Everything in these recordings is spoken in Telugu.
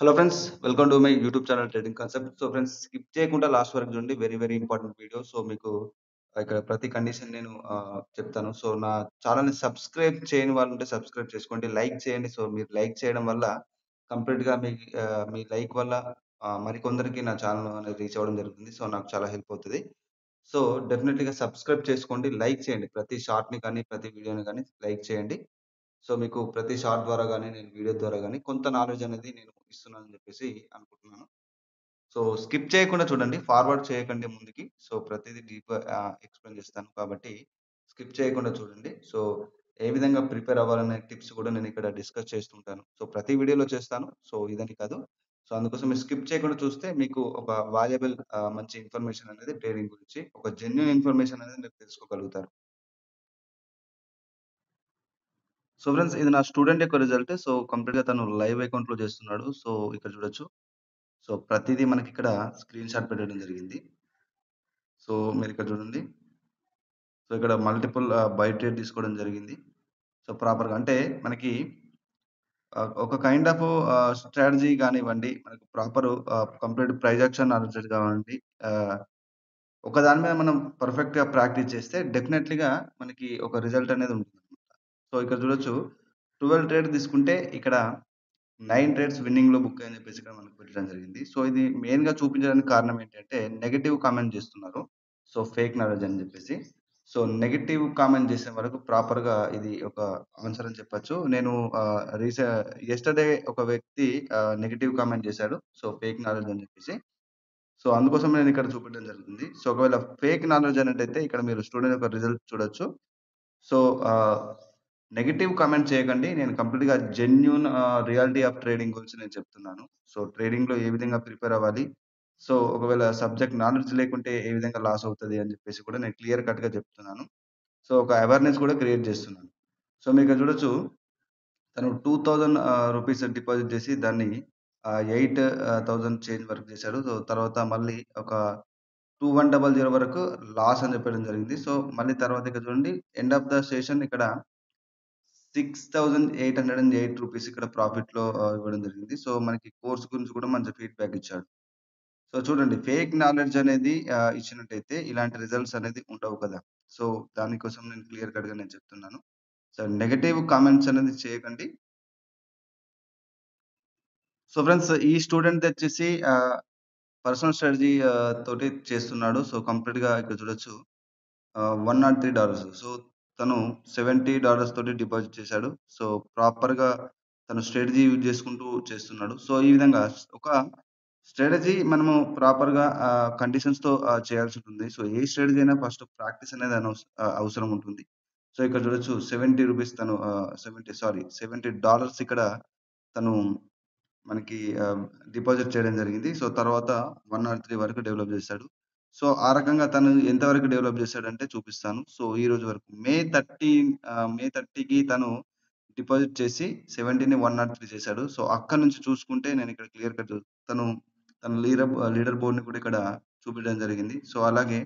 Hello friends. Welcome to my YouTube channel trading concept. So friends, skip చేయకుండా లాస్ట్ వరకు చూడండి. Very very important video. So మీకు ఇక్కడ ప్రతి కండిషన్ నేను చెప్తాను. సో నా ఛానల్‌ని సబ్స్క్రైబ్ చేయని వాళ్ళుంటే సబ్స్క్రైబ్ చేసుకోండి. లైక్ చేయండి. సో మీరు లైక్ చేయడం వల్ల కంప్లీట్‌గా మీ లైక్ వల్ల మరికొందరికి నా ఛానల్ అనేది రీచ్ అవ్వడం జరుగుతుంది. సో నాకు చాలా హెల్ప్ అవుతది. సో డెఫినెట్‌లీగా సబ్స్క్రైబ్ చేసుకోండి. లైక్ చేయండి. ప్రతి షార్ట్‌ని కానీ, ప్రతి వీడియోని గాని లైక్ చేయండి. సో, మీకు ప్రతి షార్ట్ ద్వారా గాని, నేను వీడియో ద్వారా గాని కొంత నాలెడ్జ్ అనేది నేను ఇస్తున్నానని జెప్పేసి అనుకుంటున్నాను. సో, స్కిప్ చేయకుండా చూడండి. ఫార్వర్డ్ చేయకండి ముందుకి. సో, ప్రతీదీ డీప్‌గా ఎక్స్‌ప్లెయిన్ చేస్తాను కాబట్టి స్కిప్ చేయకుండా చూడండి. సో, ఏ విధంగా ప్రిపేర్ అవ్వాలనే టిప్స్ కూడా నేనిక్కడ డిస్కస్ చేస్తుంటాను. సో, ప్రతి వీడియోలో చేస్తాను. సో, ఇదని కాదు. సో, అందుకోసం మీరు స్కిప్ చేయకుండా చూస్తే మీకు ఒక వాల్యుబుల్ మంచి ఇన్ఫర్మేషన్ అనేది ట్రేడింగ్ గురించి, ఒక జెన్యూన్ ఇన్ఫర్మేషన్ అనేది మీరు తెలుసుకోగలుగుతారు. సో ఫ్రెండ్స్, ఇది నా స్టూడెంట్ యొక్క రిజల్ట్. సో కంప్లీట్‌గా తను లైవ్ అకౌంట్‌లో చేస్తున్నాడు. సో ఇక్కడ చూడొచ్చు. సో ప్రతీదీ మనకిక్కడ స్క్రీన్ షాట్ పెట్టడం జరిగింది. సో మీరిక్కడ చూడండి. సో ఇక్కడ మల్టిపుల్ బై ట్రేడ్ తీసుకోవడం జరిగింది. సో ప్రాపర్‌గా అంటే మనకి ఒక కైండ్ ఆఫ్ స్ట్రాటజీ గానివ్వండి, మనకు proper complete price action analysis కానివ్వండి, ఆహ్, ఒక దాని మీద మనం పర్ఫెక్ట్‌గా ప్రాక్టీస్ చేస్తే డెఫినైట్‌లీగా మనకి ఒక రిజల్ట్ అనేది ఉంటుందన్నమాట. సో ఇక్కడ చూడొచ్చు. 12 ట్రేడ్ తీసుకుంటే ఇక్కడ 9 ట్రేడ్స్ విన్నింగ్‌లో బుక్ అని చెప్పేసి ఇక్కడ మనకు పెట్టడం జరిగింది. సో, ఇది మెయిన్‌గా చూపించడానికి కారణం ఏంటంటే, నెగెటివ్ కామెంట్ చేస్తున్నారు. సో, ఫేక్ నాలెడ్జ్ అని చెప్పేసి. సో, నెగెటివ్ కామెంట్ చేసే వరకు ప్రాపర్‌గా ఇది ఒక ఆన్సర్ అని చెప్పొచ్చు. నేను యెస్టర్‌డే ఒక వ్యక్తి నెగెటివ్ కామెంట్ చేశాడు. సో, ఫేక్ నాలెడ్జ్ అని చెప్పేసి. సో, అందుకోసం నేను ఇక్కడ చూపించడం జరుగుతుంది. సో, ఒకవేళ ఫేక్ నాలెడ్జ్ అన్నట్టయితే ఇక్కడ మీరు స్టూడెంట్ యొక్క రిజల్ట్ చూడొచ్చు. సో, నెగెటివ్ కామెంట్ చేయకండి. నేను కంప్లీట్‌గా జెన్యూన్ రియాలిటీ ఆఫ్ ట్రేడింగ్ గురించి నేను చెప్తున్నాను. సో, ట్రేడింగ్‌లో ఏ విధంగా ప్రిపేర్ అవ్వాలి? సో, ఒకవేళ సబ్జెక్ట్ నాలెడ్జ్ లేకుంటే ఏ విధంగా లాస్ అవుతది అని చెప్పేసి కూడా నేను క్లియర్ కట్‌గా చెప్తున్నాను. సో, ఒక అవేర్‌నెస్ కూడా క్రియేట్ చేస్తున్నాను. సో, మీరిక్కడ చూడొచ్చు. తను 2000 రూపీస్ డిపాజిట్ చేసి దాన్ని 8,000 చేంజ్ వరకు చేశాడు. సో, తర్వాత మళ్ళీ ఒక 2100 వరకు లాస్ అని చెప్పడం జరిగింది. సో, మళ్ళీ తర్వాత ఇక్కడ చూడండి. ఎండ్ ఆఫ్ ద సెషన్ ఇక్కడ 6,808 రూపీస్ ఇక్కడ ప్రాఫిట్‌లో ఇవ్వడం జరిగింది. సో, మనకి కోర్స్ గురించి కూడా మంచి ఫీడ్‌బ్యాక్ ఇచ్చాడు. సో, చూడండి, ఫేక్ నాలెడ్జ్ అనేది ఇచ్చినట్టయితే ఇలాంటి రిజల్ట్స్ అనేది ఉండవు కదా! సో, దానికోసం నేను క్లియర్ కట్‌గా నేను చెప్తున్నాను. సో, నెగెటివ్ కామెంట్స్ అనేది చేయకండి. సో, ఫ్రెండ్స్, ఈ స్టూడెంట్‌దొచ్చేసి పర్సనల్ స్ట్రాటజీ తోటి చేస్తున్నాడు. సో, కంప్లీట్‌గా ఇక్కడ చూడొచ్చు. $103. సో, తను $70 తోటి డిపాజిట్ చేశాడు. సో, ప్రాపర్‌గా తను స్ట్రాటజీ యూజ్ చేసుకుంటూ చేస్తున్నాడు. సో, ఈ విధంగా ఒక స్ట్రాటజీ మనము ప్రాపర్‌గా కండిషన్స్‌తో చేయాల్సుంటుంది. సో, ఏ స్ట్రాటజీ అయినా ఫస్ట్ ప్రాక్టీస్ అనేది అవసరం ఉంటుంది. సో, ఇక్కడ చూడొచ్చు. 70 రూపీస్ తను 70 ఇక్కడ తను మనకి డిపాజిట్ చేయడం జరిగింది. సో, తర్వాత 103 వరకు డెవలప్ చేశాడు. సో, ఆ రకంగా తను ఎంతవరకు డెవలప్ చేశాడంటే చూపిస్తాను. సో, ఈ రోజు వరకు మే 30కి తను డిపాజిట్ చేసి 70ని 103 చేశాడు. సో, అక్కడి నుంచి చూసుకుంటే నేనిక్కడ క్లియర్ కట్ తను తన లీడర్ బోర్డ్‌ని కూడా ఇక్కడ చూపించడం జరిగింది. సో, అలాగే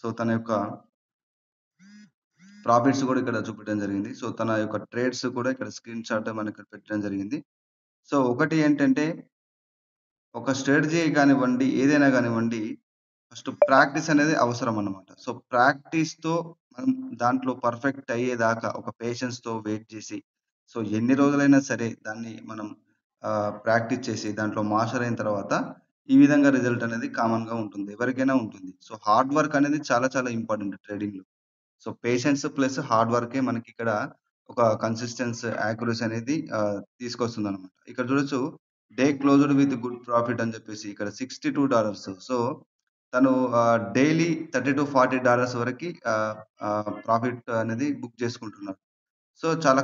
తన యొక్క ప్రాఫిట్స్ కూడా ఇక్కడ చూపించడం జరిగింది. సో, తన యొక్క ట్రేడ్స్ కూడా ఇక్కడ స్క్రీన్ షాట్ మనకిక్కడ పెట్టడం జరిగింది. సో, ఒకటి ఏంటంటే ఒక స్ట్రాటజీ కానివ్వండి, ఏదైనా గానివ్వండి, ఫస్ట్ ప్రాక్టీస్ అనేది అవసరం అన్నమాట. సో, ప్రాక్టీస్‌తో మనం దాంట్లో పర్ఫెక్ట్ అయ్యేదాకా ఒక పేషెన్స్‌తో వెయిట్ చేసి, సో, ఎన్ని రోజులైనా సరే దాన్ని మనం ప్రాక్టీస్ చేసి దాంట్లో మాస్టర్ అయిన తర్వాత ఈ విధంగా రిజల్ట్ అనేది కామన్‌గా ఉంటుంది. ఎవరికైనా ఉంటుంది. సో, హార్డ్ వర్క్ అనేది చాలా చాలా ఇంపార్టెంట్ ట్రేడింగ్‌లో. సో, పేషెన్స్ ప్లస్ హార్డ్ వర్కే మనకిక్కడ ఒక యాక్యురసీ అనేది తీసుకొస్తుందనమాట. ఇక్కడ చూడొచ్చు. Day closed with good profit అని చెప్పేసి ఇక్కడ $62. సో, తను డైలీ $30-40 వరకి ప్రాఫిట్ అనేది బుక్ చేసుకుంటున్నాడు. సో, చాలా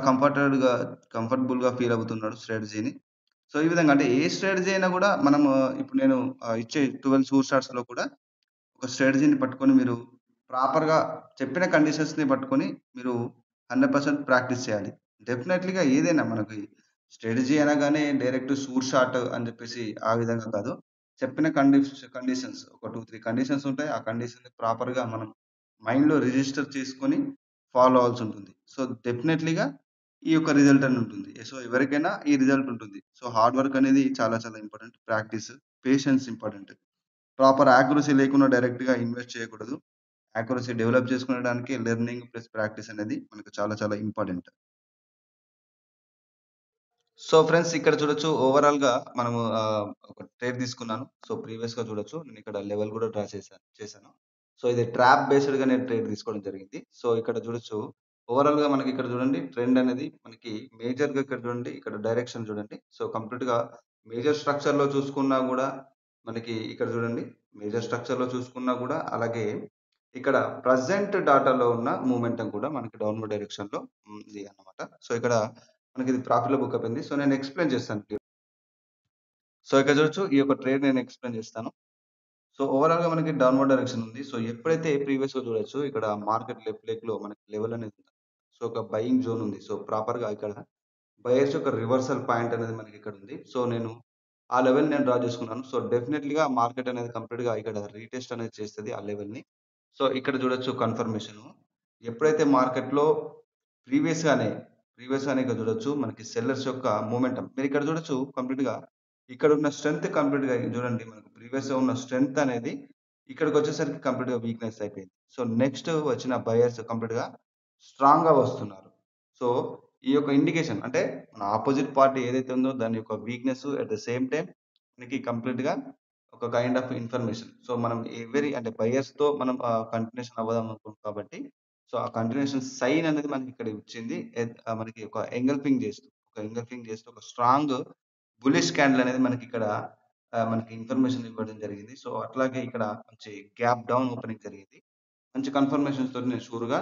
కంఫర్టబుల్‌గా ఫీల్ అవుతున్నాడు స్ట్రాటజీని. సో, ఈ విధంగా అంటే ఏ స్ట్రాటజీ అయినా గూడా మనము ఇప్పుడు నేను ఇచ్చే 12 సూర్ చార్ట్స్‌లో కూడా ఒక స్ట్రాటజీని పట్టుకొని మీరు ప్రాపర్‌గా చెప్పిన కండిషన్స్‌ని పట్టుకొని మీరు 100% ప్రాక్టీస్ చేయాలి. డెఫినైట్‌లీగా ఏదైనా మనకి స్ట్రాటజీ అనగానే డైరెక్ట్ షూర్ షాట్ అని చెప్పేసి ఆ విధంగా కాదు. చెప్పిన కండిషన్స్ ఒక 2, 3 కండిషన్స్ ఉంటాయి. ఆ కండిషన్‌ని ప్రాపర్‌గా మనం మైండ్‌లో రిజిస్టర్ చేసుకొని ఫాలో అవ్వాల్సుంటుంది. సో, డెఫినైట్‌లీగా ఈ యొక్క రిజల్ట్ అని ఉంటుంది. సో, ఎవరికైనా ఈ రిజల్ట్ ఉంటుంది. సో, హార్డ్ వర్క్ అనేది చాలా చాలా important. Practice, patience important. Proper accuracy లేకుండా డైరెక్ట్‌గా ఇన్వెస్ట్ చేయకూడదు. యాక్యురసీ డెవలప్ చేసుకొనడానికి లెర్నింగ్ ప్లస్ ప్రాక్టీస్ అనేది మనకు చాలా చాలా ఇంపార్టెంట్. సో, ఫ్రెండ్స్ ఇక్కడ చూడొచ్చు ఓవరాల్‌గా మనము ఒక ట్రేడ్ తీసుకున్నాను. సో, ప్రీవియస్‌గా చూడొచ్చు. నేనిక్కడ లెవెల్ గూడా డ్రా చేశాను. సో, ఇది ట్రాప్ బేస్డ్‌గా నేను ట్రేడ్ తీసుకోవడం జరిగింది. సో, ఇక్కడ చూడొచ్చు ఓవరాల్‌గా మనకి ఇక్కడ చూడండి ట్రెండ్ అనేది మనకి మేజర్‌గా ఇక్కడ చూడండి. ఇక్కడ డైరెక్షన్ చూడండి. సో, కంప్లీట్‌గా మేజర్ స్ట్రక్చర్‌లో చూసుకున్నా గూడా మనకి ఇక్కడ చూడండి. మేజర్ స్ట్రక్చర్‌లో చూసుకున్నా గూడా అలాగే ఇక్కడ ప్రెజెంట్ డాటాలో ఉన్న మొమెంటం కూడా మనకి డౌన్‌వర్డ్ డైరెక్షన్‌లో ఉంది అన్నమాట. సో, ఇక్కడ మనకిది ప్రాఫిట్‌లో బుక్ అయిపోయింది. సో, నేను ఎక్స్‌ప్లెయిన్ చేస్తాను. సో, ఇక్కడ చూడొచ్చు ఈ యొక్క ట్రేడ్ నేను ఎక్స్‌ప్లెయిన్ చేస్తాను. సో, ఓవరాల్‌గా మనకి డౌన్‌వర్డ్ డైరెక్షన్ ఉంది. సో, ఎప్పుడైతే ప్రీవియస్‌గా చూడొచ్చు ఇక్కడ మార్కెట్ లెఫ్ట్ లెగ్‌లో మనకి లెవెల్ అనేది ఉంది. సో, ఒక బయింగ్ జోన్ ఉంది. సో, ప్రాపర్‌గా ఇక్కడ బయర్స్ యొక్క రివర్సల్ పాయింట్ అనేది మనకి ఇక్కడ ఉంది. సో, నేను ఆ లెవెల్ నేను డ్రా చేసుకున్నాను. సో, డెఫినైట్‌లీగా మార్కెట్ అనేది కంప్లీట్‌గా ఇక్కడ రీటెస్ట్ అనేది చేస్తది ఆ లెవెల్‌ని. సో, ఇక్కడ చూడొచ్చు కన్ఫర్మేషను. ఎప్పుడైతే మార్కెట్‌లో ప్రీవియస్‌గానే, ప్రీవియస్‌గానే ఇక్కడ చూడొచ్చు మనకి సెల్లర్స్ యొక్క మొమెంటం. మీరిక్కడ చూడొచ్చు కంప్లీట్‌గా ఇక్కడున్న స్ట్రెంత్ కంప్లీట్‌గా చూడండి మనకు ప్రీవియస్‌గా ఉన్న స్ట్రెంత్ అనేది ఇక్కడికొచ్చేసరికి కంప్లీట్‌గా వీక్‌నెస్ అయిపోయింది. సో, నెక్స్ట్ వచ్చిన బయర్స్ కంప్లీట్‌గా స్ట్రాంగ్‌గా వస్తున్నారు. సో, ఈ యొక్క ఇండికేషన్ అంటే మన అపోజిట్ పార్టీ ఏదైతే ఉందో దాని యొక్క weakness at the same time మనకి కంప్లీట్‌గా ఒక కైండ్ ఆఫ్ ఇన్ఫర్మేషన్. సో, మనం ఎవరి అంటే బయర్స్‌తో మనం కంటిన్యూషన్ అవ్వదాం అనుకున్నాం కాబట్టి సో, ఆ కంటిన్యూషన్ సైన్ అనేది మనకిక్కడ ఇచ్చింది. మనకి ఒక ఎంగల్ఫింగ్ చేస్తూ ఒక స్ట్రాంగ్ బుల్లిష్ క్యాండిల్ అనేది మనకిక్కడ మనకి ఇన్ఫర్మేషన్ ఇవ్వడం జరిగింది. సో, అట్లాగే ఇక్కడ మంచి గ్యాప్ డౌన్ ఓపెనింగ్ జరిగింది. మంచి కన్ఫర్మేషన్స్ తోటి నేను షూర్‌గా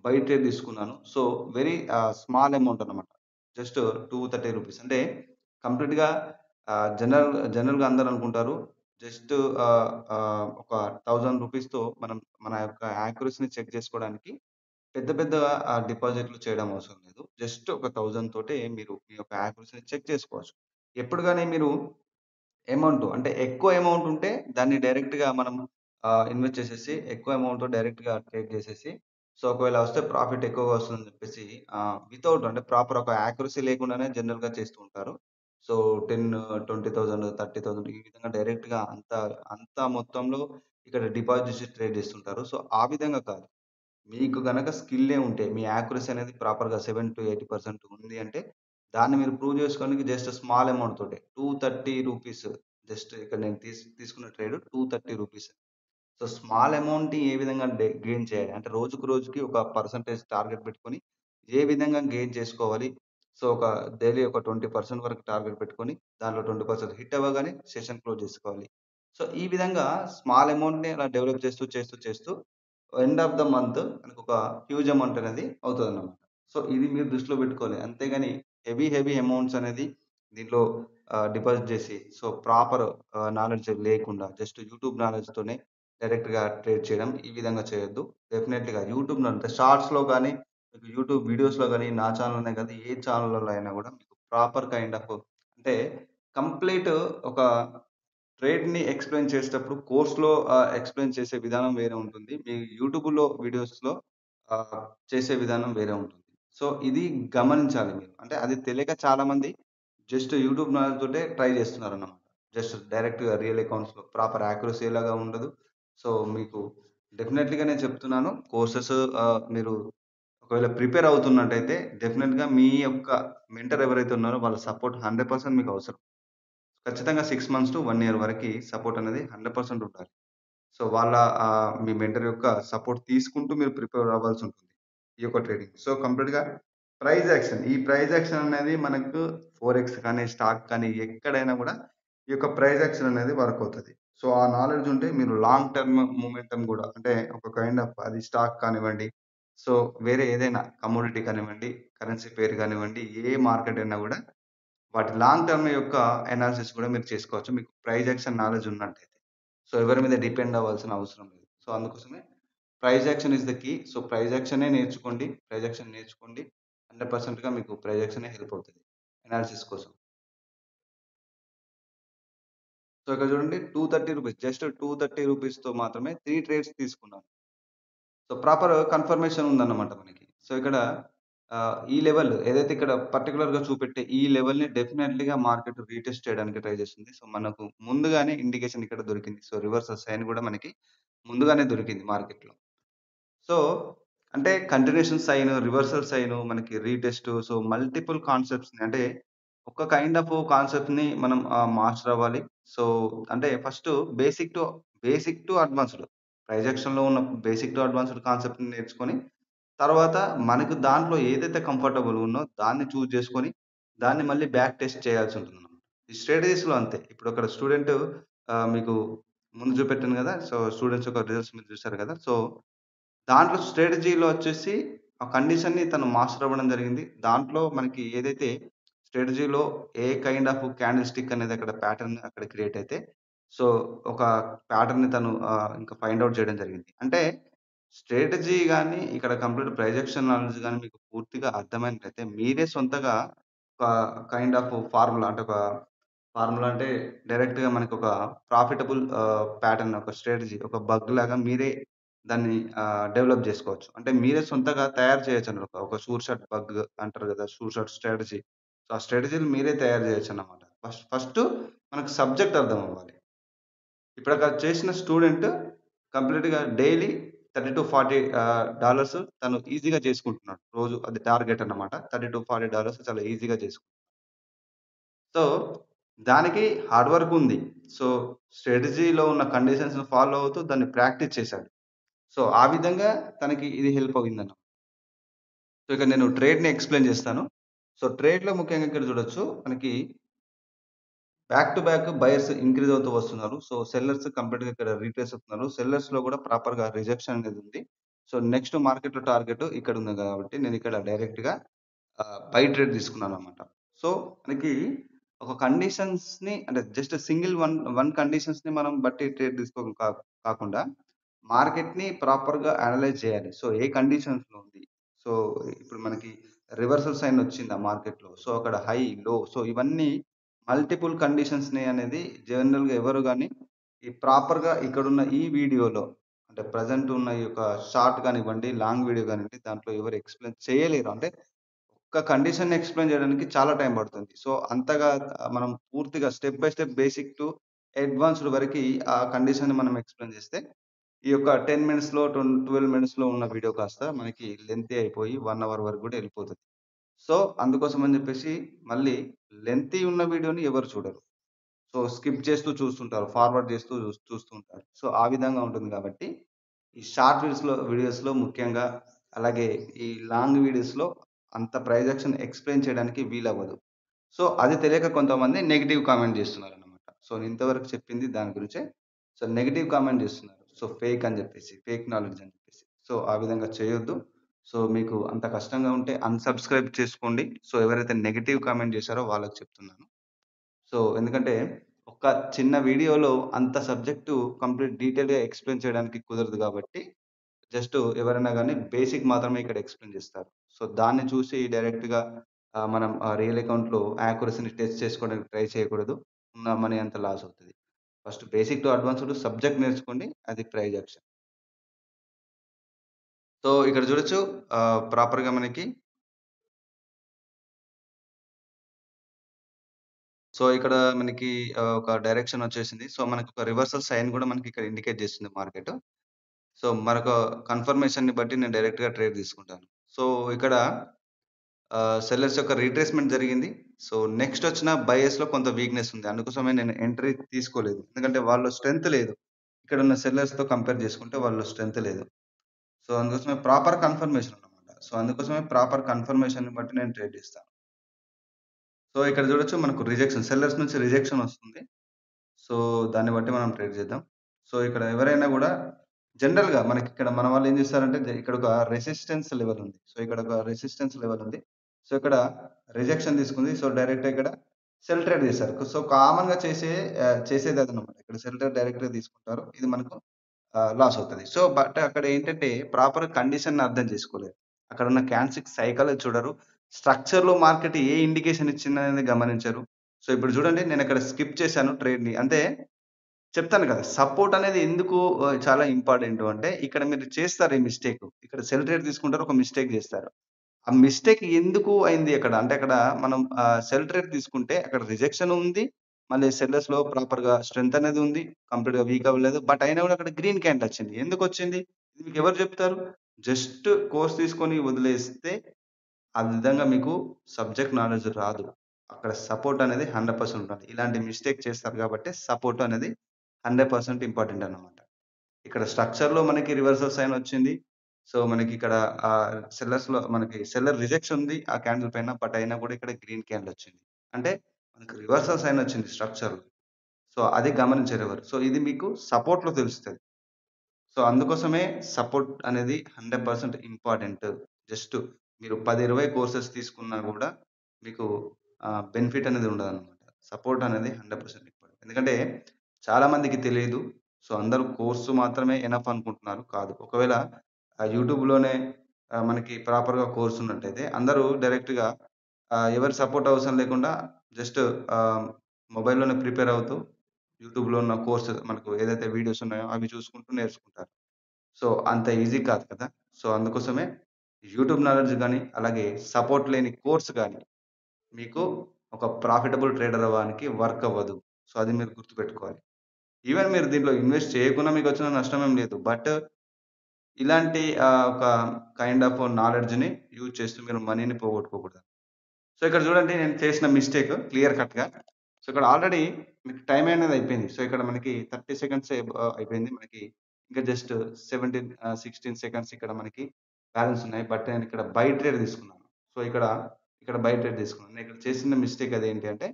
బై ట్రేడ్ తీసుకున్నాను. సో, వెరీ స్మాల్ అమౌంట్ అన్నమాట. జస్ట్ రూ. 230 అంటే కంప్లీట్‌గా జనరల్‌గా అందరూ అనుకుంటారు. జస్ట్ ఒక రూ. 1000తో మనం మన యొక్క యాక్యురసీని చెక్ చేసుకోవడానికి పెద్ద పెద్ద డిపాజిట్‌లు చేయడం అవసరం లేదు. జస్ట్ ఒక 1000 తోటే మీరు మీ యొక్క యాక్యురసీని చెక్ చేసుకోవచ్చు. ఎప్పుడు గాని మీరు అంటే ఎక్కువ అమౌంట్ ఉంటే దాన్ని డైరెక్ట్‌గా మనం ఇన్వెస్ట్ చేసేసి ఎక్కువ అమౌంట్‌తో డైరెక్ట్‌గా ట్రేడ్ చేసేసి సో, ఒకవేళ వస్తే ప్రాఫిట్ ఎక్కువగా వస్తుందని చెప్పేసి వితౌట్ అంటే ప్రాపర్ ఒక యాక్యురసీ లేకుండానే జనరల్‌గా చేస్తూ ఉంటారు. సో, 10, 20,000, 30,000 ఈ విధంగా డైరెక్ట్‌గా అంత మొత్తంలో ఇక్కడ డిపాజిట్ చేసి ట్రేడ్ చేస్తుంటారు. సో, ఆ విధంగా కాదు. మీకు గనక స్కిల్లే ఉంటే, మీ యాక్యురసీ అనేది ప్రాపర్‌గా 7-80% ఉంది అంటే, దాన్ని మీరు ప్రూవ్ చేసుకోవడానికి జస్ట్ స్మాల్ అమౌంట్ తోటే రూ. 230 జస్ట్ ఇక్కడ నేను తీసుకున్న ట్రేడ్ రూ. 230. సో, స్మాల్ అమౌంట్‌ని ఏ విధంగా గెయిన్ చేయాలి? అంటే రోజుకు రోజుకి ఒక పర్సెంటేజ్ టార్గెట్ పెట్టుకొని, ఏ విధంగా గెయిన్ చేసుకోవాలి? సో, ఒక డైలీ ఒక 20% వరకు టార్గెట్ పెట్టుకొని, దాంట్లో 20% హిట్ అవ్వగానే సెషన్ క్లోజ్ చేసుకోవాలి. సో, ఈ విధంగా స్మాల్ అమౌంట్‌ని అలా డెవలప్ చేస్తూ ఎండ్ ఆఫ్ ద మంత్ మనకొక హ్యూజ్ అమౌంట్ అనేది అవుతదన్నమాట. సో, ఇది మీరు దృష్టిలో పెట్టుకోవాలి. అంతేగాని హెవీ అమౌంట్స్ అనేది దీంట్లో డిపాజిట్ చేసి సో, ప్రాపర్ నాలెడ్జ్ లేకుండా జస్ట్ యూట్యూబ్ నాలెడ్జ్‌తోనే డైరెక్ట్‌గా ట్రేడ్ చేయడం ఈ విధంగా చేయొద్దు. డెఫినైట్‌లీగా యూట్యూబ్‌లో అంటే షార్ట్స్‌లో గాని, మీకు యూట్యూబ్ వీడియోస్‌లో గాని, నా ఛానెల్‌లోనే కాదు ఏ ఛానెల్‌లో అయినా కూడా మీకు ప్రాపర్ కైండ్ ఆఫ్ అంటే కంప్లీట్ ఒక ట్రేడ్‌ని ఎక్స్‌ప్లెయిన్ చేసేటప్పుడు కోర్స్‌లో ఎక్స్‌ప్లెయిన్ చేసే విధానం వేరే ఉంటుంది. మీ యూట్యూబ్‌లో వీడియోస్‌లో చేసే విధానం వేరే ఉంటుంది. సో, ఇది గమనించాలి మీరు. అంటే అది తెలియక చాలామంది జస్ట్ యూట్యూబ్ నాలెడ్జ్ తోటే ట్రై చేస్తున్నారన్నమాట. జస్ట్ డైరెక్ట్‌గా రియల్ అకౌంట్స్‌లో ప్రాపర్ యాక్యురసీ ఎలాగా ఉండదు. సో, మీకు డెఫినైట్‌లీగా నేను చెప్తున్నాను. కోర్సెస్ మీరు ఒకవేళ ప్రిపేర్ అవుతున్నట్టయితే డెఫినిట్‌గా మీ యొక్క మెంటర్ ఎవరైతే ఉన్నారో వాళ్ళ సపోర్ట్ 100% మీకు అవసరం. ఖచ్చితంగా 6 మంత్స్ టు 1 ఇయర్ వరకి సపోర్ట్ అనేది 100% ఉండాలి. సో, వాళ్ళ మీ మెంటర్ యొక్క సపోర్ట్ తీసుకుంటూ మీరు ప్రిపేర్ అవ్వాల్సుంటుంది. ఈ యొక్క ట్రేడింగ్. సో, కంప్లీట్‌గా ప్రైస్ యాక్షన్. ఈ ప్రైస్ యాక్షన్ అనేది మనకు ఫోరెక్స్ కానీ, స్టాక్ కానీ ఎక్కడైనా గూడా ఈ యొక్క ప్రైస్ యాక్షన్ అనేది వర్క్ అవుతది. సో, ఆ నాలెడ్జ్ ఉంటే మీరు లాంగ్ టర్మ్ మొమెంటమ్ గూడా అంటే ఒక కైండ్ ఆఫ్ అది స్టాక్ కానివ్వండి, సో, వేరే ఏదైనా కమోడిటీ కానివ్వండి, కరెన్సీ పేర్ గానివ్వండి, ఏ మార్కెట్ అయినా గూడా వాటి లాంగ్ టర్మ్ యొక్క అనాలిసిస్ కూడా మీరు చేసుకోవచ్చు. మీకు ప్రైస్ యాక్షన్ నాలెడ్జ్ ఉన్నట్టయితే. సో, ఎవరి మీద డిపెండ్ అవ్వాల్సిన అవసరం లేదు. సో, అందుకోసమే price action is the key. So, price యాక్షనే నేర్చుకోండి. ప్రైస్ యాక్షన్ నేర్చుకోండి. 100%గా మీకు ప్రైస్ యాక్షనే హెల్ప్ అవుతది. అనాలిసిస్ కోసం. సో, ఇక్కడ చూడండి రూ. 230 జస్ట్ రూ. 230తో మాత్రమే 3 ట్రేడ్స్ తీసుకున్నాను. సో, ప్రాపర్ కన్ఫర్మేషన్ ఉందన్నమాట మనకి. సో, ఇక్కడ ఈ లెవెల్ ఏదైతే ఇక్కడ పర్టిక్యులర్‌గా చూపెట్టే ఈ లెవెల్‌ని డెఫినైట్‌లీగా మార్కెట్ రీటెస్ట్ చేయడానికి ట్రై చేస్తుంది. సో, మనకు ముందుగానే ఇండికేషన్ ఇక్కడ దొరికింది. సో, రివర్సల్ సైన్ గూడా మనకి ముందుగానే దొరికింది మార్కెట్‌లో. సో, అంటే కంటిన్యూషన్ సైన్, రివర్సల్ సైన్, మనకి రీటెస్ట్, సో, మల్టిపుల్ కాన్సెప్ట్స్‌ని అంటే ఒక కైండ్ ఆఫ్ కాన్సెప్ట్‌ని మనం మాస్టర్ అవ్వాలి. సో, అంటే ఫస్టు బేసిక్ టు అడ్వాన్స్‌డ్. ప్రైజెక్షన్‌లో ఉన్న బేసిక్ టు అడ్వాన్స్‌డ్ కాన్సెప్ట్‌ని నేర్చుకొని, తర్వాత మనకు దాంట్లో ఏదైతే కంఫర్టబుల్ ఉన్నో దాన్ని చూజ్ చేసుకొని, దాన్ని మళ్ళీ బ్యాక్ టెస్ట్ చేయాల్సుంటుందన్నమాట. ఈ స్ట్రాటజీస్‌లో అంతే. ఇప్పుడు అక్కడ స్టూడెంట్ మీకు ముందు చూపెట్టాను గదా! సో, స్టూడెంట్స్ యొక్క రిజల్ట్స్ మీరు చూసారు గదా! సో దాంట్లో స్ట్రాటజీలో వచ్చేసి ఆ కండిషన్‌ని తను మాస్టర్ అవ్వడం జరిగింది. దాంట్లో మనకి ఏదైతే స్ట్రాటజీలో ఏ కైండ్ ఆఫ్ క్యాండిల్ స్టిక్ అనేది అక్కడ ప్యాటర్న్ అక్కడ క్రియేట్ అయితే, సో, ఒక ప్యాటర్న్‌ని తను ఇంకా ఫైండ్ ఔట్ చేయడం జరిగింది. అంటే స్ట్రాటజీ గాని, ఇక్కడ కంప్లీట్ ప్రొజెక్షన్ నాలెడ్జ్ గాని మీకు పూర్తిగా అర్థమైనట్లయితే మీరే సొంతగా ఒక కైండ్ ఆఫ్ ఫార్ములా అంటే డైరెక్ట్‌గా మనకొక ప్రాఫిటబుల్ ప్యాటర్న్ ఒక స్ట్రాటజీ ఒక బగ్ లాగా మీరే దాన్ని డెవలప్ జేసుకోవచ్చు. అంటే మీరే సొంతగా తయారు చేయొచ్చన్నమాట. ఒక షూర్ షాట్ బగ్ అంటారు గదా! Sure shot strategy. సో, ఆ స్ట్రాటజీని మీరే తయారు జేయొచ్చన్నమాట. ఫస్టు మనకు సబ్జెక్ట్ అర్థమవ్వాలి. ఇప్పుడక్కడ చేసిన స్టూడెంట్ కంప్లీట్‌గా డైలీ 30-40 డాలర్స్ తను ఈజీగా చేసుకుంటున్నాడు. రోజు అది టార్గెట్ అన్నమాట. 30-40 డాలర్స్ చాలా ఈజీగా సో, దానికి హార్డ్ వర్క్ ఉంది. సో, స్ట్రాటజీలో ఉన్న కండిషన్స్‌ని ఫాలో అవుతూ దాన్ని ప్రాక్టీస్ చేశాడు. సో, ఆ విధంగా తనకి ఇది హెల్ప్ అయిందన్న. సో, ఇక నేను ట్రేడ్‌ని ఎక్స్‌ప్లెయిన్ చేస్తాను. సో, ట్రేడ్‌లో ముఖ్యంగా ఇక్కడ చూడొచ్చు. మనకి back to back buyers increase అవుతూ వస్తున్నారు. సో, సెల్లర్స్ కంప్లీట్‌గా ఇక్కడ రీట్రేస్ అవుతున్నారు. సెల్లర్స్‌లో కూడా ప్రాపర్‌గా రిజెక్షన్ అనేది ఉంది. సో, నెక్స్ట్ మార్కెట్‌లో టార్గెట్ ఇక్కడ ఉంది కాబట్టి నేనిక్కడ డైరెక్ట్‌గా బై ట్రేడ్ తీసుకున్నానన్నమాట. సో, మనకి ఒక కండిషన్స్‌ని అంటే జస్ట్ సింగిల్ వన్ కండిషన్స్‌ని మనం బట్టి ట్రేడ్ తీసుకోవడం కాకుండా మార్కెట్‌ని ప్రాపర్‌గా అనలైజ్ చేయాలి. సో, ఏ కండిషన్స్‌లో ఉంది. సో, ఇప్పుడు మనకి రివర్సల్ సైన్ వచ్చిందా మార్కెట్‌లో. సో, అక్కడ హై, లో సో, ఇవన్నీ మల్టిపుల్ కండిషన్స్‌ని అనేది జనరల్‌గా ఎవరు గాని ఈ ప్రాపర్‌గా ఇక్కడున్న ఈ వీడియోలో అంటే ప్రెజెంట్ ఉన్న ఈ యొక్క షార్ట్ కానివ్వండి, లాంగ్ వీడియో కానివ్వండి దాంట్లో ఎవరు ఎక్స్‌ప్లెయిన్ చేయలేరు. అంటే ఒక్క కండిషన్‌ని ఎక్స్‌ప్లెయిన్ చేయడానికి చాలా టైం పడుతుంది. సో, అంతగా మనం పూర్తిగా step by step basic to advanced వరకి ఆ కండిషన్‌ని మనం ఎక్స్‌ప్లెయిన్ చేస్తే, ఈ యొక్క 10 మినిట్స్‌లో 12 మినిట్స్‌లో ఉన్న వీడియో కాస్త మనకి లెంతీ అయిపోయి 1 అవర్ వరకు కూడా ఎళ్ళిపోతది. సో, అందుకోసం అని చెప్పేసి మళ్ళీ లెంతీ ఉన్న వీడియోని ఎవరు చూడరు. సో, స్కిప్ చేస్తూ చూస్తుంటారు. ఫార్వర్డ్ చేస్తూ చూస్తూ ఉంటారు. సో, ఆ విధంగా ఉంటుంది కాబట్టి, ఈ షార్ట్ వీడియోస్‌లో ముఖ్యంగా అలాగే ఈ లాంగ్ వీడియోస్‌లో అంత ప్రైజ్ యాక్షన్ ఎక్స్‌ప్లెయిన్ చేయడానికి వీలవ్వదు. సో, అది తెలియక కొంతమంది నెగెటివ్ కామెంట్ చేస్తున్నారనమాట. సో, నేను ఇంతవరకు చెప్పింది దాని గురించే. సో, నెగెటివ్ కామెంట్ చేస్తున్నారు. సో, ఫేక్ అని చెప్పేసి, ఫేక్ నాలెడ్జ్ అని చెప్పేసి. సో, ఆ విధంగా చేయొద్దు. సో, మీకు అంత కష్టంగా ఉంటే అన్‌సబ్‌స్క్రైబ్ చేసుకోండి. సో, ఎవరైతే నెగెటివ్ కామెంట్ చేశారో వాళ్ళకి చెప్తున్నాను. సో, ఎందుకంటే ఒక చిన్న వీడియోలో అంత సబ్జెక్టు కంప్లీట్ డీటెయిల్‌గా ఎక్స్‌ప్లెయిన్ చేయడానికి కుదరదు కాబట్టి, జస్ట్ ఎవరైనా గాని బేసిక్ మాత్రమే ఇక్కడ ఎక్స్‌ప్లెయిన్ చేస్తారు. సో, దాన్ని చూసి డైరెక్ట్‌గా మనం రియల్ అకౌంట్‌లో యాక్యురసీని టెస్ట్ చేసుకోవడానికి ట్రై చేయకూడదు. ఉన్న మనీ అంతా లాస్ అవుతది. First basic to advanced subject నేర్చుకోండి. అది ప్రైజ్ యాక్షన్. సో, ఇక్కడ చూడొచ్చు ప్రాపర్‌గా మనకి సో, ఇక్కడ మనకి ఒక డైరెక్షన్ వచ్చేసింది. సో, మనకొక రివర్సల్ సైన్ గూడా మనకి ఇక్కడ ఇండికేట్ చేస్తుంది మార్కెట్. సో, మరొక కన్ఫర్మేషన్‌ని బట్టి నేను డైరెక్ట్‌గా ట్రేడ్ తీసుకుంటాను. సో, ఇక్కడ సెల్లర్స్ యొక్క రీట్రేస్‌మెంట్ జరిగింది. సో, నెక్స్ట్ వచ్చిన బయర్స్‌లో కొంత వీక్‌నెస్ ఉంది. అందుకోసమే నేను ఎంట్రీ తీసుకోలేదు. ఎందుకంటే వాళ్ళలో స్ట్రెంత్ లేదు. ఇక్కడున్న సెల్లర్స్‌తో కంపేర్ చేసుకుంటే వాళ్ళలో స్ట్రెంత్ లేదు. సో, అందుకోసమే ప్రాపర్ కన్ఫర్మేషన్ అన్నమాట. సో, అందుకోసమే ప్రాపర్ కన్ఫర్మేషన్‌ని బట్టి నేను ట్రేడ్ చేస్తాను. సో, ఇక్కడ చూడొచ్చు మనకు సెల్లర్స్ నుంచి రిజెక్షన్ వస్తుంది. సో, దాన్ని బట్టి మనం ట్రేడ్ చేద్దాం. సో, ఇక్కడ ఎవరైనా గూడా జనరల్‌గా మనకిక్కడ మన వాళ్ళేం జేస్తారంటే ఇక్కడొక రెసిస్టెన్స్ లెవెల్ ఉంది. సో, ఇక్కడొక రెసిస్టెన్స్ లెవెల్ ఉంది. సో, ఇక్కడ రిజెక్షన్ తీసుకుంది. సో, డైరెక్ట్‌గా ఇక్కడ సెల్ ట్రేడ్ చేశారు. సో, కామన్‌గా చేసేదదనమాట. ఇక్కడ సెల్ ట్రేడ్ డైరెక్ట్‌గా తీసుకుంటారు. ఇది మనకు లాస్ అవుతది. సో, బట్ అక్కడ ఏంటంటే ప్రాపర్ కండిషన్‌ని అర్థం చేసుకోలేదు. అక్కడున్న క్యాండిల్‌స్టిక్ సైకాలజీ చూడరు. స్ట్రక్చర్‌లో మార్కెట్ ఏ ఇండికేషన్ ఇచ్చిందనేది గమనించరు. సో, ఇప్పుడు చూడండి నేనక్కడ స్కిప్ చేశాను ట్రేడ్‌ని. అంటే చెప్తాను కదా! సపోర్ట్ అనేది ఎందుకు చాలా ఇంపార్టెంటు అంటే, ఇక్కడ మీరు చేస్తారు ఈ మిస్టేకు. ఇక్కడ సెల్ ట్రేడ్ తీసుకుంటారు. ఒక మిస్టేక్ జేస్తారు. ఆ మిస్టేక్ ఎందుకు అయింది అక్కడ? అంటే అక్కడ మనం సెల్ ట్రేడ్ తీసుకుంటే అక్కడ రిజెక్షన్ ఉంది. మళ్ళీ సెల్లర్స్‌లో ప్రాపర్‌గా స్ట్రెంత్ అనేది ఉంది. కంప్లీట్‌గా వీక్ అవ్వలేదు. బట్ అయినా గూడా అక్కడ గ్రీన్ క్యాండిల్ వచ్చింది. ఎందుకొచ్చింది? ఇది మీకెవరు జెప్తారు? జస్ట్ కోర్స్ తీసుకొని వదిలేస్తే ఆ విధంగా మీకు సబ్జెక్ట్ నాలెడ్జ్ రాదు. అక్కడ సపోర్ట్ అనేది 100% ఉండాలి. ఇలాంటి మిస్టేక్ చేస్తారు గాబట్టే సపోర్ట్ అనేది 100% ఇంపార్టెంట్ అన్నమాట. ఇక్కడ స్ట్రక్చర్‌లో మనకి రివర్సల్ సైన్ వచ్చింది. సో, మనకిక్కడ సెల్లర్స్‌లో మనకి సెల్లర్ రిజెక్షన్ ఉంది ఆ క్యాండిల్ పైన. బట్ అయినా కూడా ఇక్కడ గ్రీన్ క్యాండిల్ వచ్చింది. అంటే మనకు రివర్సల్ సైన్ వచ్చింది స్ట్రక్చర్‌లో. సో, అది గమనించరెవరు. సో, ఇది మీకు సపోర్ట్‌లో తెలుస్తది. సో, అందుకోసమే సపోర్ట్ అనేది 100% ఇంపార్టెంట్. జస్ట్ మీరు 10, 20 కోర్సెస్ తీసుకున్నా గూడా మీకు బెనిఫిట్ అనేది ఉండదనమాట. సపోర్ట్ అనేది 100% ఇంపార్టెంట్. ఎందుకంటే చాలా మందికి తెలీదు. సో, అందరూ కోర్సు మాత్రమే ఎనఫ్ అనుకుంటున్నారు. కాదు. ఒకవేళ యూట్యూబ్‌లోనే మనకి ప్రాపర్‌గా కోర్స్ ఉన్నట్టయితే అందరూ డైరెక్ట్‌గా ఎవరి సపోర్ట్ అవసరం లేకుండా జస్ట్ ఆహ్, మొబైల్‌లోనే ప్రిపేర్ అవుతూ యూట్యూబ్‌లో ఉన్న కోర్స్ మనకు ఏదైతే వీడియోస్ ఉన్నాయో అవి చూసుకుంటూ నేర్చుకుంటారు. సో, అంత ఈజీ కాదు కదా! సో, అందుకోసమే యూట్యూబ్ నాలెడ్జ్ గాని, అలాగే సపోర్ట్ లేని కోర్స్ గాని, మీకు ఒక ప్రాఫిటబుల్ ట్రేడర్ అవ్వడానికి వర్క్ అవ్వదు. సో, అది మీరు గుర్తుపెట్టుకోవాలి. ఈవెన్ మీరు దీంట్లో ఇన్వెస్ట్ చేయకున్నా మీకొచ్చిన నష్టమేం లేదు. బట్ ఇలాంటి ఒక కైండ్ ఆఫ్ నాలెడ్జ్‌ని యూజ్ చేస్తూ మీరు మనీని పోగొట్టుకోకూడదు. సో, ఇక్కడ చూడండి నేను చేసిన మిస్టేక్ క్లియర్ కట్‌గా. సో, ఇక్కడ ఆల్రెడీ మీకు టైమ్ అనేది అయిపోయింది. సో, ఇక్కడ మనకి 30 సెకండ్సే అయిపోయింది. మనకి ఇంకా జస్ట్ 16 సెకండ్స్ ఇక్కడ మనకి బ్యాలెన్స్ ఉన్నాయి. బట్ నేను ఇక్కడ బై ట్రేడ్ తీసుకున్నాను. సో, ఇక్కడ బై ట్రేడ్ తీసుకున్నాను. నేను ఇక్కడ చేసిన మిస్టేక్ అదేంటి అంటే,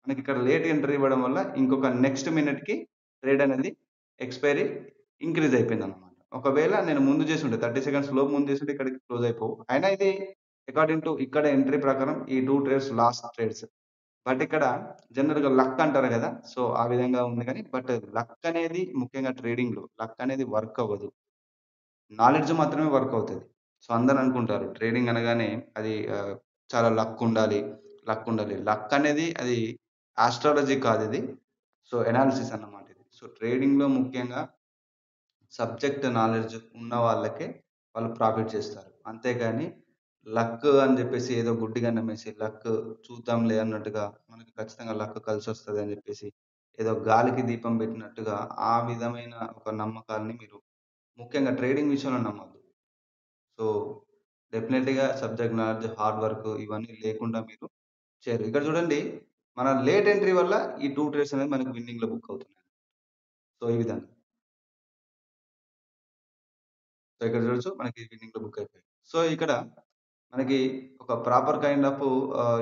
మనకి ఇక్కడ లేట్ ఎంట్రీ ఇవ్వడం వల్ల ఇంకొక నెక్స్ట్ మినిట్‌కి ట్రేడ్ అనేది ఎక్స్‌పైరీ ఇంక్రీజ్ అయిపోయిందన్నమాట. ఒకవేళ నేను ముందు చేసుంటే 30 సెకండ్స్ లోపు ముందు చేసుంటే ఇక్కడికి క్లోజ్ అయిపోవు. అయినా ఇది అకార్డింగ్ టు ఇక్కడ ఎంట్రీ ప్రకారం ఈ 2 ట్రేడ్స్ లాస్ట్ ట్రేడ్స్. బట్ ఇక్కడ జనరల్‌గా లక్ అంటారు గదా! సో, ఆ విధంగా ఉంది గానీ, బట్ లక్ అనేది ముఖ్యంగా ట్రేడింగ్‌లో లక్ అనేది వర్క్ అవ్వదు. నాలెడ్జ్ మాత్రమే వర్క్ అవుతది. సో, అందరూ అనుకుంటారు ట్రేడింగ్ అనగానే అది చాలా లక్ ఉండాలి, లక్ ఉండాలి. లక్ అనేది అది ఆస్ట్రాలజీ కాదిది. సో, ఎనాలిసిస్ అన్నమాట ఇది. సో, ట్రేడింగ్‌లో ముఖ్యంగా సబ్జెక్ట్ నాలెడ్జ్ ఉన్న వాళ్ళకే వాళ్ళు ప్రాఫిట్ చేస్తారు. అంతేగాని లక్ అని జెప్పేసి ఏదో గుడ్డిగా నమ్మేసి లక్ చూద్దాంలే అన్నట్టుగా మనకి ఖచ్చితంగా లక్ కలిసొస్తది అని జెప్పేసి ఏదో గాలికి దీపం బెట్టినట్టుగా ఆ విధమైన ఒక నమ్మకాల్ని మీరు ముఖ్యంగా ట్రేడింగ్ విషయంలో నమ్మొద్దు. సో, డెఫినెట్‌గా సబ్జెక్ట్ నాలెడ్జ్, హార్డ్ వర్క్ ఇవన్నీ లేకుండా మీరు చేయరు. ఇక్కడ చూడండి మన లేట్ ఎంట్రీ వల్ల ఈ 2 ట్రేడ్స్ అనేది మనకు విన్నింగ్‌లో బుక్ అవుతున్నాయి. సో, ఈ విధంగా. సో, ఇక్కడ చూడొచ్చు మనకి విన్నింగ్‌లో బుక్ అయిపోయాయి. సో, ఇక్కడ మనకి ఒక ప్రాపర్ కైండ్ ఆఫ్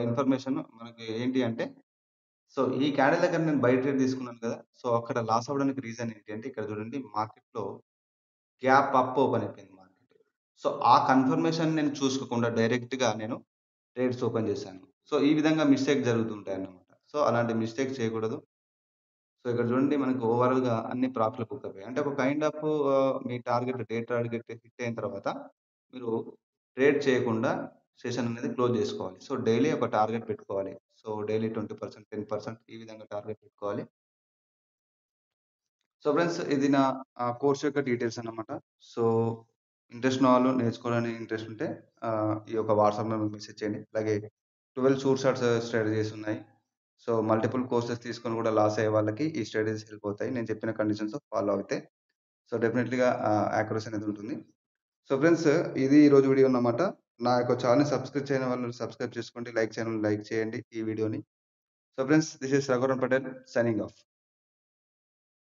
ఇన్ఫర్మేషన్ మనకి ఏంటి అంటే, సో, ఈ క్యాండిల్ దగ్గర నేను బై ట్రేడ్ తీసుకున్నాను కదా! సో, అక్కడ లాస్ అవ్వడానికి రీజన్ ఏంటి అంటే, ఇక్కడ చూడండి మార్కెట్‌లో గ్యాప్ అప్ ఓపెన్ అయిపోయింది మార్కెట్. సో, ఆ కన్ఫర్మేషన్ నేను చూసుకోకుండా డైరెక్ట్‌గా నేను ట్రేడ్స్ ఓపెన్ చేశాను. సో, ఈ విధంగా మిస్టేక్ జరుగుతుంటాయన్నమాట. సో, అలాంటి మిస్టేక్ చేయకూడదు. సో, ఇక్కడ చూడండి మనకు ఓవరాల్‌గా అన్ని ప్రాఫిట్‌లో బుక్ అయిపోయాయి. అంటే ఒక kind of me day target hit అయిన తర్వాత మీరు ట్రేడ్ చేయకుండా సెషన్ అనేది క్లోజ్ చేసుకోవాలి. సో, డైలీ ఒక టార్గెట్ పెట్టుకోవాలి. సో, డైలీ 20%, 10% ఈ విధంగా టార్గెట్ పెట్టుకోవాలి. సో, ఫ్రెండ్స్ ఇది నా కోర్స్ యొక్క డీటెయిల్స్ అన్నమాట. సో, ఇంట్రెస్ట్ ఉన్నవాళ్ళు నేర్చుకోవాలని ఇంట్రెస్ట్ ఉంటే ఈ యొక్క వాట్సాప్ నంబర్‌కి మెసేజ్ చేయండి. అలాగే 12 షూర్ షార్ట్స్ స్ట్రాటజీస్ ఉన్నాయి. సో, మల్టిపుల్ కోర్సెస్ తీసుకొని కూడా లాస్ అయ్యే వాళ్ళకి ఈ స్ట్రాటజీస్ హెల్ప్ అవుతాయి. నేను చెప్పిన కండిషన్స్ ఫాలో అయితే. సో, డెఫినెట్‌లీగా యాక్యురసీ అనేది ఉంటుంది. సో, ఫ్రెండ్స్ ఇది ఈరోజు వీడియో అన్నమాట. నా యొక్క ఛానెల్‌ని సబ్స్క్రైబ్ చేయని వాళ్ళు సబ్స్క్రైబ్ చేసుకోండి. లైక్ చేయని వాళ్ళు లైక్ చేయండి ఈ వీడియోని. So, friends this is Raghuvaran Patel signing off.